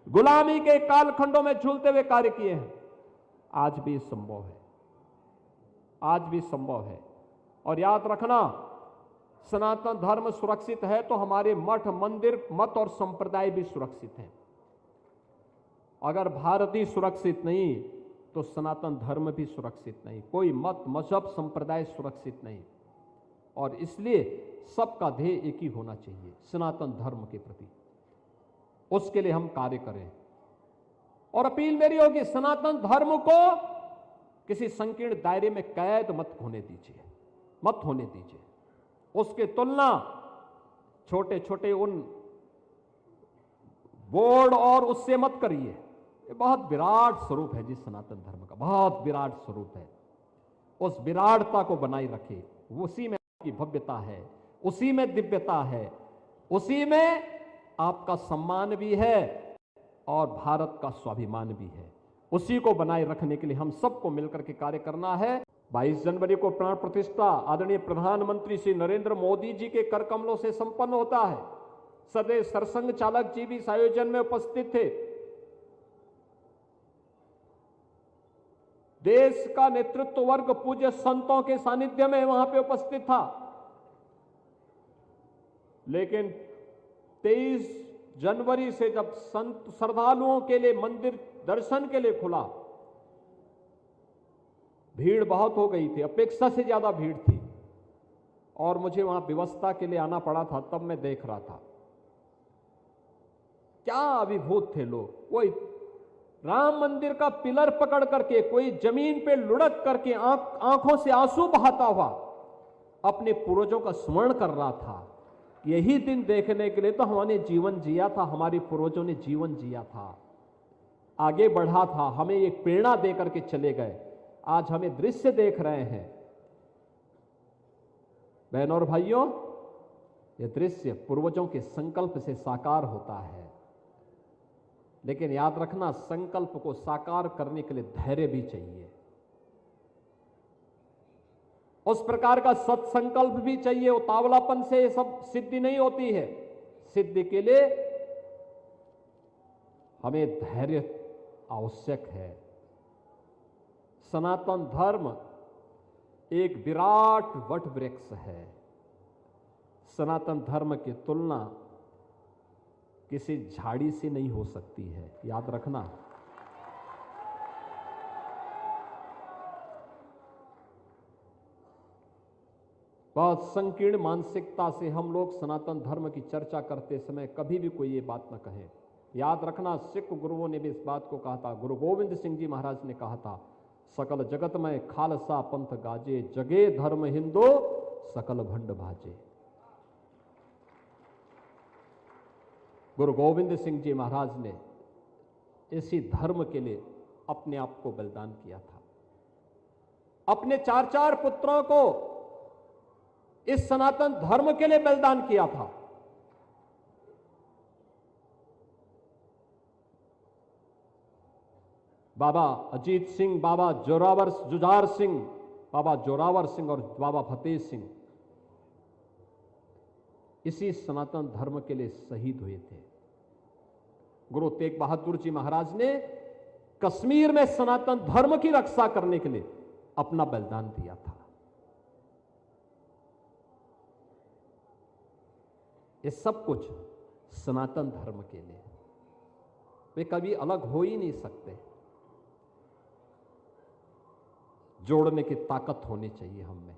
गुलामी के कालखंडों में झूलते हुए कार्य किए हैं। आज भी संभव है, आज भी संभव है। और याद रखना, सनातन धर्म सुरक्षित है तो हमारे मठ, मंदिर, मत और संप्रदाय भी सुरक्षित हैं। अगर भारत ही सुरक्षित नहीं तो सनातन धर्म भी सुरक्षित नहीं, कोई मत, मजहब, संप्रदाय सुरक्षित नहीं। और इसलिए सबका ध्येय एक ही होना चाहिए, सनातन धर्म के प्रति। उसके लिए हम कार्य करें। और अपील मेरी होगी, सनातन धर्म को किसी संकीर्ण दायरे में कैद मत होने दीजिए, मत होने दीजिए। उसकी तुलना छोटे छोटे उन बोर्ड और उससे मत करिए। ये बहुत विराट स्वरूप है जी सनातन धर्म का, बहुत विराट स्वरूप है। उस विराटता को बनाए रखे, उसी में आपकी भव्यता है, उसी में दिव्यता है, उसी में आपका सम्मान भी है और भारत का स्वाभिमान भी है। उसी को बनाए रखने के लिए हम सबको मिलकर के कार्य करना है। 22 जनवरी को प्राण प्रतिष्ठा आदरणीय प्रधानमंत्री श्री नरेंद्र मोदी जी के कर कमलों से संपन्न होता है। सदैव सरसंघ चालक जी भी इस आयोजन में उपस्थित थे। देश का नेतृत्व वर्ग पूज्य संतों के सानिध्य में वहां पे उपस्थित था। लेकिन 23 जनवरी से जब संत श्रद्धालुओं के लिए मंदिर दर्शन के लिए खुला, भीड़ बहुत हो गई थी, अपेक्षा से ज्यादा भीड़ थी। और मुझे वहां व्यवस्था के लिए आना पड़ा था, तब मैं देख रहा था क्या अभिभूत थे लोग। कोई राम मंदिर का पिलर पकड़ करके, कोई जमीन पे लुढ़क करके आंखों से आंसू बहाता हुआ अपने पूर्वजों का स्मरण कर रहा था। यही दिन देखने के लिए तो हमने जीवन जिया था, हमारे पूर्वजों ने जीवन जिया था, आगे बढ़ा था, हमें एक प्रेरणा देकर के चले गए। आज हमें दृश्य देख रहे हैं बहनों और भाइयों, यह दृश्य पूर्वजों के संकल्प से साकार होता है। लेकिन याद रखना, संकल्प को साकार करने के लिए धैर्य भी चाहिए, उस प्रकार का सत्संकल्प भी चाहिए। उतावलापन से ये सब सिद्धि नहीं होती है। सिद्धि के लिए हमें धैर्य आवश्यक है। सनातन धर्म एक विराट वट वृक्ष है। सनातन धर्म की तुलना किसी झाड़ी से नहीं हो सकती है, याद रखना। बहुत संकीर्ण मानसिकता से हम लोग सनातन धर्म की चर्चा करते समय कभी भी कोई ये बात न कहे। याद रखना, सिख गुरुओं ने भी इस बात को कहा था। गुरु गोविंद सिंह जी महाराज ने कहा था, सकल जगत में खालसा पंथ गाजे, जगे धर्म हिंदू सकल भंड भाजे। गुरु गोविंद सिंह जी महाराज ने इसी धर्म के लिए अपने आप को बलिदान किया था। अपने 4 पुत्रों को इस सनातन धर्म के लिए बलिदान किया था। बाबा अजीत सिंह, बाबा जुझार सिंह, बाबा जोरावर सिंह और बाबा फतेह सिंह इसी सनातन धर्म के लिए शहीद हुए थे। गुरु तेग बहादुर जी महाराज ने कश्मीर में सनातन धर्म की रक्षा करने के लिए अपना बलिदान दिया था। ये सब कुछ सनातन धर्म के लिए, वे कभी अलग हो ही नहीं सकते। जोड़ने की ताकत होनी चाहिए हम में,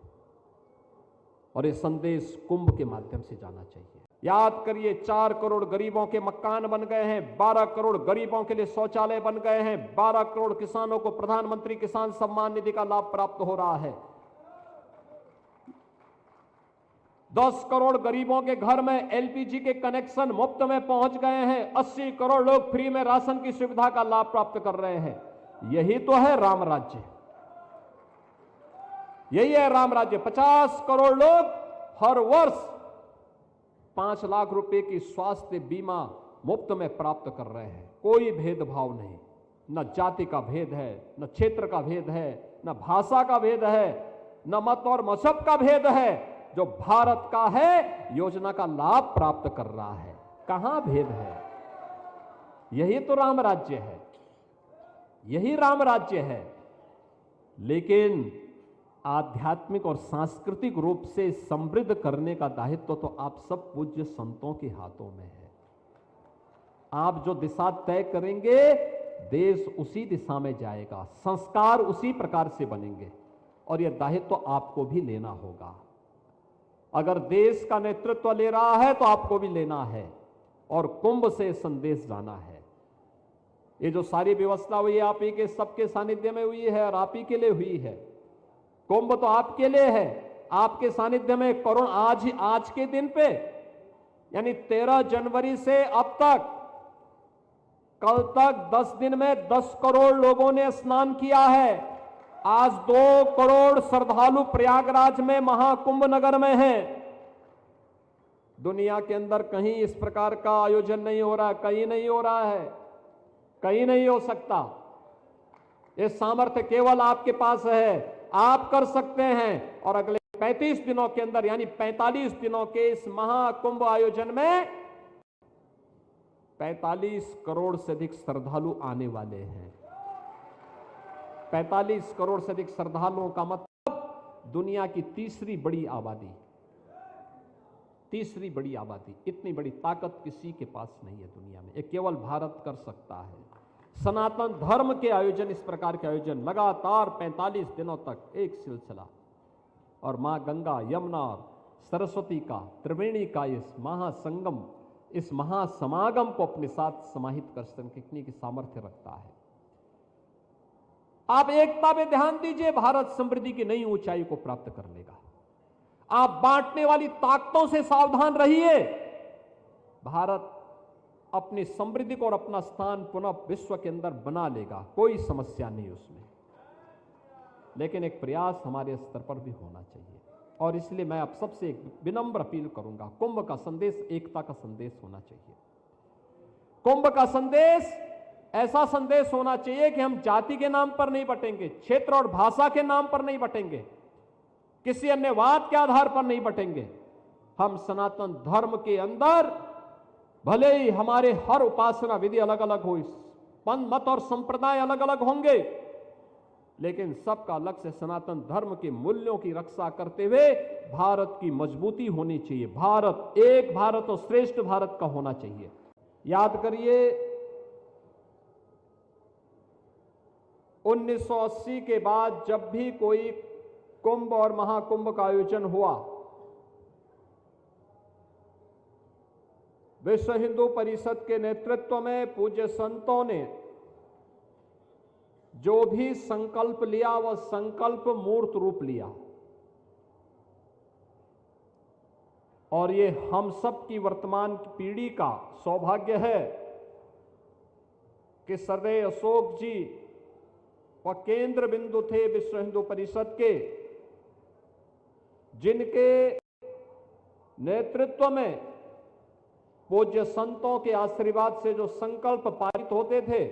और ये संदेश कुंभ के माध्यम से जाना चाहिए। याद करिए, 4 करोड़ गरीबों के मकान बन गए हैं, 12 करोड़ गरीबों के लिए शौचालय बन गए हैं, 12 करोड़ किसानों को प्रधानमंत्री किसान सम्मान निधि का लाभ प्राप्त हो रहा है, 10 करोड़ गरीबों के घर में एलपीजी के कनेक्शन मुफ्त में पहुंच गए हैं, 80 करोड़ लोग फ्री में राशन की सुविधा का लाभ प्राप्त कर रहे हैं। यही तो है राम राज्य, यही है राम राज्य। 50 करोड़ लोग हर वर्ष 5 लाख रुपए की स्वास्थ्य बीमा मुफ्त में प्राप्त कर रहे हैं। कोई भेदभाव नहीं, न जाति का भेद है, न क्षेत्र का भेद है, न भाषा का भेद है, न मत और मजहब का भेद है। जो भारत का है योजना का लाभ प्राप्त कर रहा है, कहां भेद है। यही तो राम राज्य है, यही राम राज्य है। लेकिन आध्यात्मिक और सांस्कृतिक रूप से समृद्ध करने का दायित्व तो आप सब पूज्य संतों के हाथों में है। आप जो दिशा तय करेंगे, देश उसी दिशा में जाएगा, संस्कार उसी प्रकार से बनेंगे, और यह दायित्व तो आपको भी लेना होगा। अगर देश का नेतृत्व ले रहा है तो आपको भी लेना है, और कुंभ से संदेश जाना है। ये जो सारी व्यवस्था हुई है, आप ही के सबके सानिध्य में हुई है और आप ही के लिए हुई है। कुंभ तो आपके लिए है, आपके सानिध्य में करोड़ आज के दिन पे यानी 13 जनवरी से अब तक, कल तक 10 दिन में 10 करोड़ लोगों ने स्नान किया है। आज 2 करोड़ श्रद्धालु प्रयागराज में महाकुंभ नगर में हैं। दुनिया के अंदर कहीं इस प्रकार का आयोजन नहीं हो रहा, कहीं नहीं हो रहा है, कहीं नहीं हो सकता। ये सामर्थ्य केवल आपके पास है, आप कर सकते हैं। और अगले 35 दिनों के अंदर यानी 45 दिनों के इस महाकुंभ आयोजन में 45 करोड़ से अधिक श्रद्धालु आने वाले हैं। 45 करोड़ से अधिक श्रद्धालुओं का मतलब दुनिया की तीसरी बड़ी आबादी, तीसरी बड़ी आबादी। इतनी बड़ी ताकत किसी के पास नहीं है दुनिया में, ये केवल भारत कर सकता है। सनातन धर्म के आयोजन, इस प्रकार के आयोजन लगातार 45 दिनों तक एक सिलसिला, और मां गंगा, यमुना और सरस्वती का, त्रिवेणी का इस महासंगम, इस महासमागम को अपने साथ समाहित कर सकने की सामर्थ्य रखता है। आप एकता पे ध्यान दीजिए, भारत समृद्धि की नई ऊंचाई को प्राप्त कर लेगा। आप बांटने वाली ताकतों से सावधान रहिए। भारत अपनी समृद्धि को और अपना स्थान पुनः विश्व के अंदर बना लेगा, कोई समस्या नहीं उसमें। लेकिन एक प्रयास हमारे स्तर पर भी होना चाहिए, और इसलिए मैं आप सबसे एक विनम्र अपील करूंगा, कुंभ का संदेश एकता का संदेश होना चाहिए। कुंभ का संदेश ऐसा संदेश होना चाहिए कि हम जाति के नाम पर नहीं बटेंगे, क्षेत्र और भाषा के नाम पर नहीं बटेंगे, किसी अन्य वाद के आधार पर नहीं बटेंगे। हम सनातन धर्म के अंदर भले ही हमारे हर उपासना विधि अलग अलग हो, पंथ मत और संप्रदाय अलग अलग होंगे, लेकिन सबका लक्ष्य सनातन धर्म के मूल्यों की रक्षा करते हुए भारत की मजबूती होनी चाहिए। भारत एक भारत और श्रेष्ठ भारत का होना चाहिए। याद करिए 1980 के बाद जब भी कोई कुंभ और महाकुंभ का आयोजन हुआ, विश्व हिंदू परिषद के नेतृत्व में पूज्य संतों ने जो भी संकल्प लिया वह संकल्प मूर्त रूप लिया, और ये हम सब की वर्तमान पीढ़ी का सौभाग्य है कि सरदेव अशोक जी वह केंद्र बिंदु थे विश्व हिंदू परिषद के, जिनके नेतृत्व में पूज्य संतों के आशीर्वाद से जो संकल्प पारित होते थे,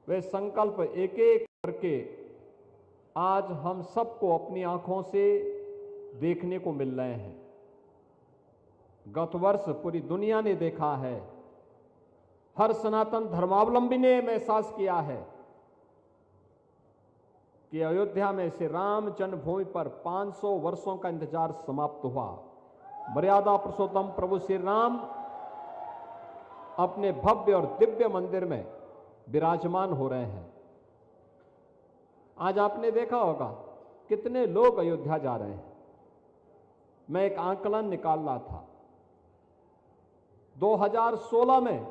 वे संकल्प एक एक करके आज हम सबको अपनी आंखों से देखने को मिल रहे हैं। गत वर्ष पूरी दुनिया ने देखा है, हर सनातन धर्मावलंबी ने महसूस किया है कि अयोध्या में से राम जन्मभूमि पर 500 वर्षों का इंतजार समाप्त हुआ। मर्यादा पुरुषोत्तम प्रभु श्री राम अपने भव्य और दिव्य मंदिर में विराजमान हो रहे हैं। आज आपने देखा होगा कितने लोग अयोध्या जा रहे हैं। मैं एक आंकलन निकाल रहा था, 2016 में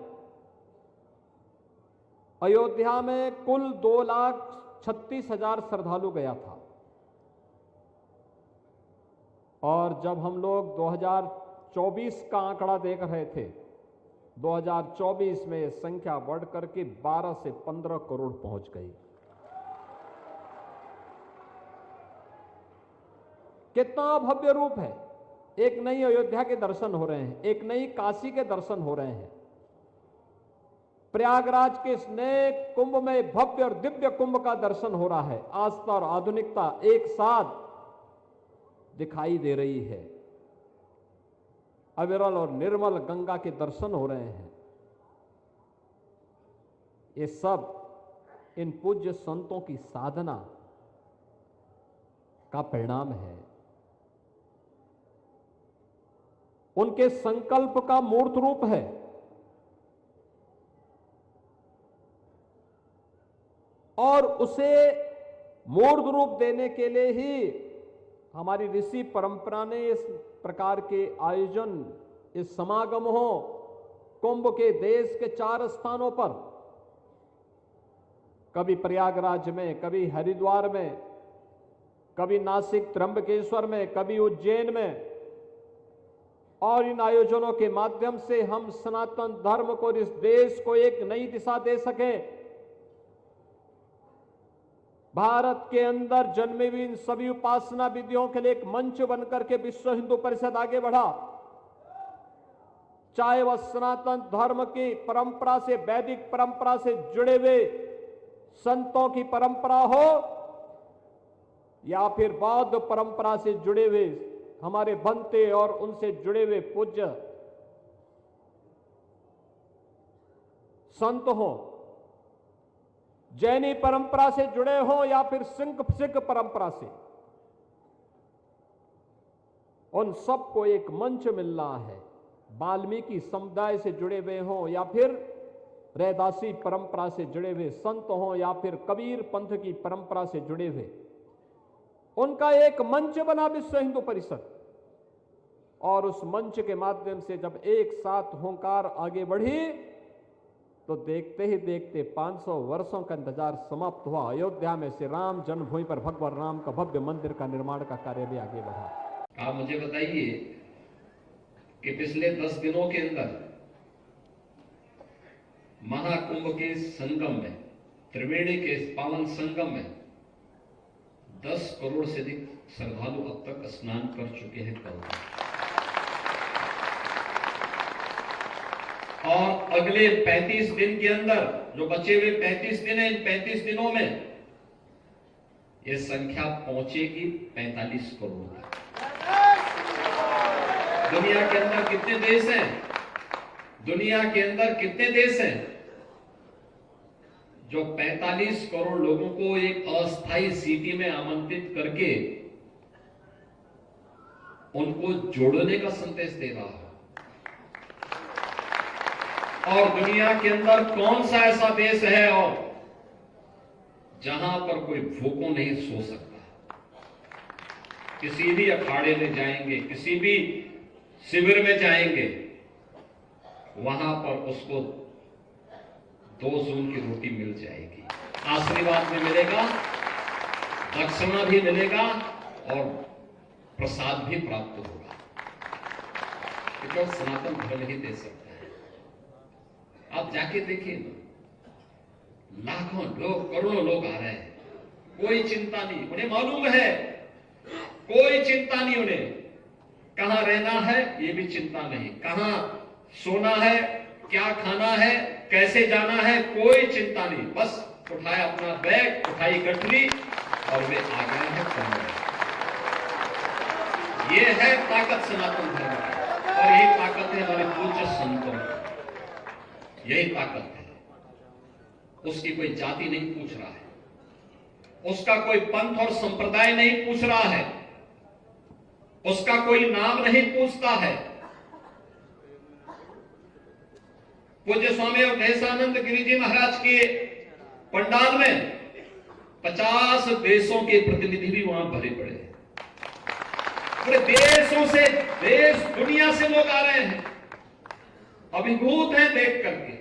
अयोध्या में कुल 2,36,000 श्रद्धालु गया था, और जब हम लोग 2024 का आंकड़ा देख रहे थे, 2024 में यह संख्या बढ़ करके 12 से 15 करोड़ पहुंच गई। कितना भव्य रूप है। एक नई अयोध्या के दर्शन हो रहे हैं, एक नई काशी के दर्शन हो रहे हैं। प्रयागराज के इस नए कुंभ में भव्य और दिव्य कुंभ का दर्शन हो रहा है। आस्था और आधुनिकता एक साथ दिखाई दे रही है। अविरल और निर्मल गंगा के दर्शन हो रहे हैं। ये सब इन पूज्य संतों की साधना का परिणाम है, उनके संकल्प का मूर्त रूप है। और उसे मूर्त रूप देने के लिए ही हमारी ऋषि परंपरा ने इस प्रकार के आयोजन, इस समागम हो कुंभ के देश के 4 स्थानों पर, कभी प्रयागराज में, कभी हरिद्वार में, कभी नासिक त्र्यंबकेश्वर में, कभी उज्जैन में, और इन आयोजनों के माध्यम से हम सनातन धर्म को, इस देश को एक नई दिशा दे सकें। भारत के अंदर जन्मे हुए इन सभी उपासना विधियों के लिए एक मंच बनकर के विश्व हिंदू परिषद आगे बढ़ा। चाहे वह सनातन धर्म की परंपरा से, वैदिक परंपरा से जुड़े हुए संतों की परंपरा हो, या फिर बौद्ध परंपरा से जुड़े हुए हमारे बनते और उनसे जुड़े हुए पूज्य संत हो, जैनी परंपरा से जुड़े हो या फिर सिख परंपरा से, उन सबको एक मंच मिल रहा है। वाल्मीकि समुदाय से जुड़े हुए हों या फिर रैदासी परंपरा से जुड़े हुए संत हों या फिर कबीर पंथ की परंपरा से जुड़े हुए, उनका एक मंच बना विश्व हिंदू परिषद। और उस मंच के माध्यम से जब एक साथ होंकार आगे बढ़ी तो देखते ही देखते 500 वर्षों का इंतजार समाप्त हुआ। अयोध्या में श्री राम जन्मभूमि पर भगवान राम का भव्य मंदिर का निर्माण का कार्य भी आगे बढ़ा। आप मुझे बताइए कि पिछले 10 दिनों के अंदर महाकुंभ के संगम में, त्रिवेणी के पावन संगम में 10 करोड़ से अधिक श्रद्धालु अब तक स्नान कर चुके हैं कल। और अगले 35 दिन के अंदर, जो बचे हुए 35 दिन हैं, इन 35 दिनों में यह संख्या पहुंचेगी 45 करोड़ तक। दुनिया के अंदर कितने देश हैं? दुनिया के अंदर कितने देश हैं जो 45 करोड़ लोगों को एक अस्थायी सिटी में आमंत्रित करके उनको जोड़ने का संदेश दे रहा है? और दुनिया के अंदर कौन सा ऐसा देश है और जहां पर कोई भूखों नहीं सो सकता? किसी भी अखाड़े में जाएंगे, किसी भी शिविर में जाएंगे, वहां पर उसको 2 जून की रोटी मिल जाएगी, आशीर्वाद में मिलेगा, दक्षिणा भी मिलेगा और प्रसाद भी प्राप्त होगा। केवल सनातन धर्म ही दे सकता है। आप जाके देखिए ना, लाखों लोग, करोड़ों लोग आ रहे हैं, कोई चिंता नहीं, उन्हें मालूम है, कोई चिंता नहीं उन्हें। कहां रहना है ये भी चिंता नहीं, कहां सोना है, क्या खाना है, कैसे जाना है, कोई चिंता नहीं। बस उठाया अपना बैग, उठाई गठरी और वे आ गए हैं कुंभ। ये है ताकत सनातन धर्म की, और यही ताकत है हमारे पूज्य संतों की, यही ताकत है। उसकी कोई जाति नहीं पूछ रहा है, उसका कोई पंथ और संप्रदाय नहीं पूछ रहा है, उसका कोई नाम नहीं पूछता है। पूज्य स्वामी अवधेशानंद गिरि जी महाराज के पंडाल में 50 देशों के प्रतिनिधि भी वहां भरे पड़े हैं। पूरे देशों से, देश दुनिया से लोग आ रहे हैं, अभिभूत हैं देख करके।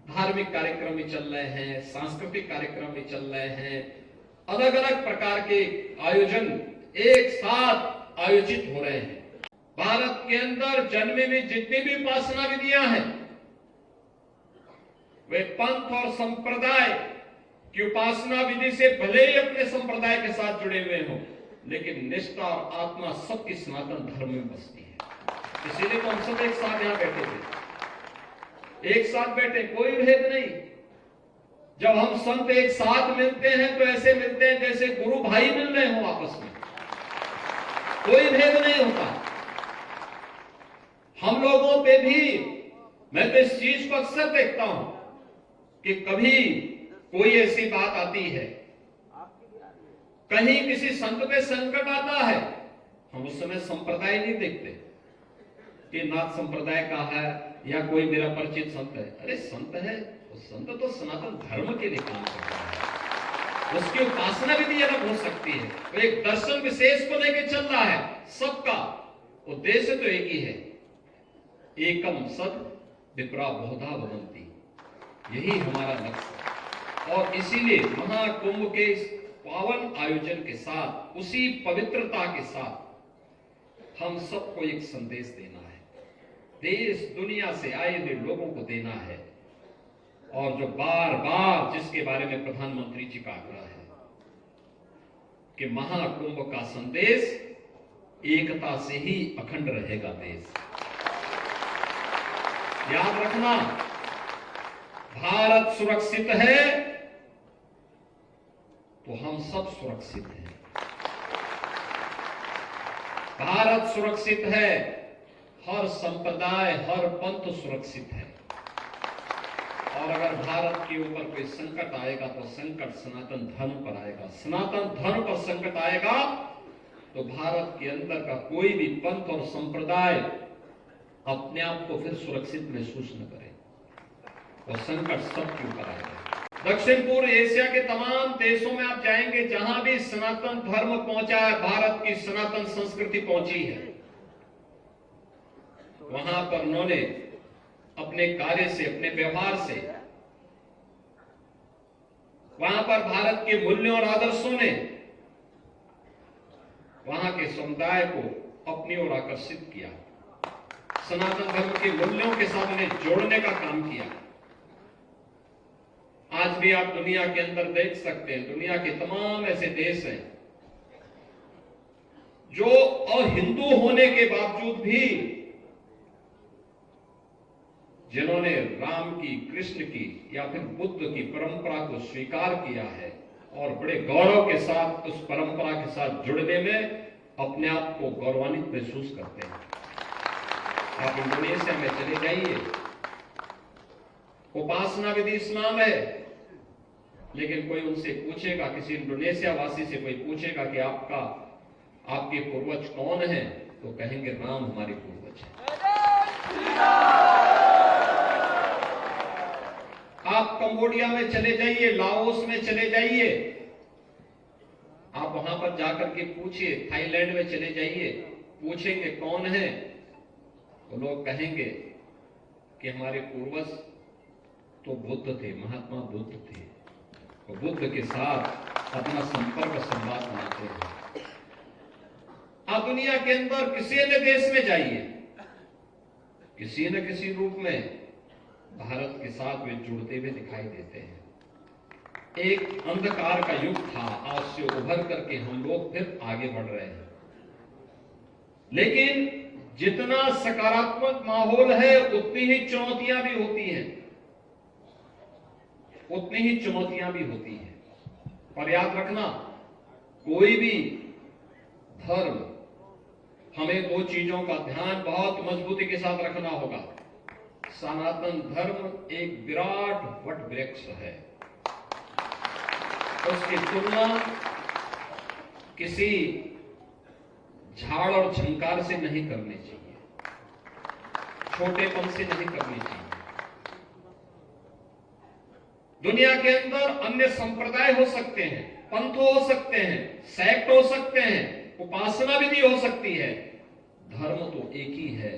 धार्मिक कार्यक्रम भी चल रहे हैं, सांस्कृतिक कार्यक्रम भी चल रहे हैं, अलग अलग प्रकार के आयोजन एक साथ आयोजित हो रहे हैं। भारत के अंदर जन्मे में जितनी भी उपासना विधियां हैं, वे पंथ और संप्रदाय की उपासना विधि से भले ही अपने संप्रदाय के साथ जुड़े हुए हों, लेकिन निष्ठा और आत्मा सबकी सनातन धर्म में बसती है। इसीलिए तो हम सब एक साथ यहां बैठे थे, एक साथ बैठे, कोई भेद नहीं। जब हम संत एक साथ मिलते हैं तो ऐसे मिलते हैं जैसे गुरु भाई मिल रहे हो आपस में, कोई भेद नहीं होता। हम लोगों पे भी, मैं तो इस चीज को अक्सर देखता हूं, कि कभी कोई ऐसी बात आती है, कहीं किसी संत पे संकट आता है, हम उस समय संप्रदाय नहीं देखते कि नाथ संप्रदाय का है या कोई मेरा परिचित संत है। अरे संत है, वो संत तो सनातन धर्म के लिए काम कर रहा है, उसकी उपासना भी अलग हो सकती है, वो एक दर्शन विशेष को लेकर चल रहा है। सबका उद्देश्य तो एक ही है, एकम सद विप्रा बहुधा भवन्ति, यही हमारा लक्ष्य है। और इसीलिए महाकुंभ के इस पावन आयोजन के साथ, उसी पवित्रता के साथ हम सबको एक संदेश देना है, देश दुनिया से आए हुए लोगों को देना है। और जो बार बार जिसके बारे में प्रधानमंत्री जी का आग्रह है कि महाकुंभ का संदेश एकता से ही अखंड रहेगा देश। याद रखना, भारत सुरक्षित है तो हम सब सुरक्षित हैं। भारत सुरक्षित है, हर संप्रदाय, हर पंथ सुरक्षित है। और अगर भारत के ऊपर कोई संकट आएगा तो संकट सनातन धर्म पर आएगा। सनातन धर्म पर संकट आएगा तो भारत के अंदर का कोई भी पंथ और संप्रदाय अपने आप को फिर सुरक्षित महसूस न करे, और संकट सबके ऊपर आएगा। दक्षिण पूर्व एशिया के तमाम देशों में आप जाएंगे, जहां भी सनातन धर्म पहुंचा है, भारत की सनातन संस्कृति पहुंची है, वहां पर उन्होंने अपने कार्य से, अपने व्यवहार से, वहां पर भारत के मूल्यों और आदर्शों ने वहां के समुदाय को अपनी ओर आकर्षित किया, सनातन धर्म के मूल्यों के साथ उन्हें जोड़ने का काम किया। आज भी आप दुनिया के अंदर देख सकते हैं, दुनिया के तमाम ऐसे देश हैं जो अहिंदू होने के बावजूद भी, जिन्होंने राम की, कृष्ण की या फिर बुद्ध की परंपरा को स्वीकार किया है और बड़े गौरव के साथ उस परंपरा के साथ जुड़ने में अपने आप को गौरवान्वित महसूस करते हैं। आप इंडोनेशिया में चले जाइए, उपासना विधि इस्लाम है, लेकिन कोई उनसे पूछेगा, किसी इंडोनेशिया वासी से कोई पूछेगा कि आपके पूर्वज कौन हैं, तो कहेंगे राम हमारे पूर्वज हैं। आप कंबोडिया में चले जाइए, लाओस में चले जाइए, आप वहां पर जाकर के पूछिए, थाईलैंड में चले जाइए, पूछेंगे कौन है, तो लोग कहेंगे कि हमारे पूर्वज तो बुद्ध थे, महात्मा बुद्ध थे, तो बुद्ध के साथ अपना संपर्क संवाद बनाते हैं। आप दुनिया के अंदर किसी न देश में जाइए, किसी न किसी रूप में भारत के साथ वे जुड़ते हुए दिखाई देते हैं। एक अंधकार का युग था, आज से उभर करके हम लोग फिर आगे बढ़ रहे हैं। लेकिन जितना सकारात्मक माहौल है, उतनी ही चुनौतियां भी होती हैं, उतनी ही चुनौतियां भी होती हैं। और याद रखना, कोई भी धर्म, हमें दो चीजों का ध्यान बहुत मजबूती के साथ रखना होगा। सनातन धर्म एक विराट वट वृक्ष है, उसकी तुलना किसी झाड़ और झंकार से नहीं करनी चाहिए, छोटेपन से नहीं करनी चाहिए। दुनिया के अंदर अन्य संप्रदाय हो सकते हैं, पंथ हो सकते हैं, सेक्ट हो सकते हैं, उपासना विधि हो सकती है, धर्म तो एक ही है,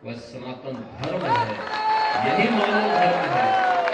वह सनातन धर्म है, यही मानव धर्म है।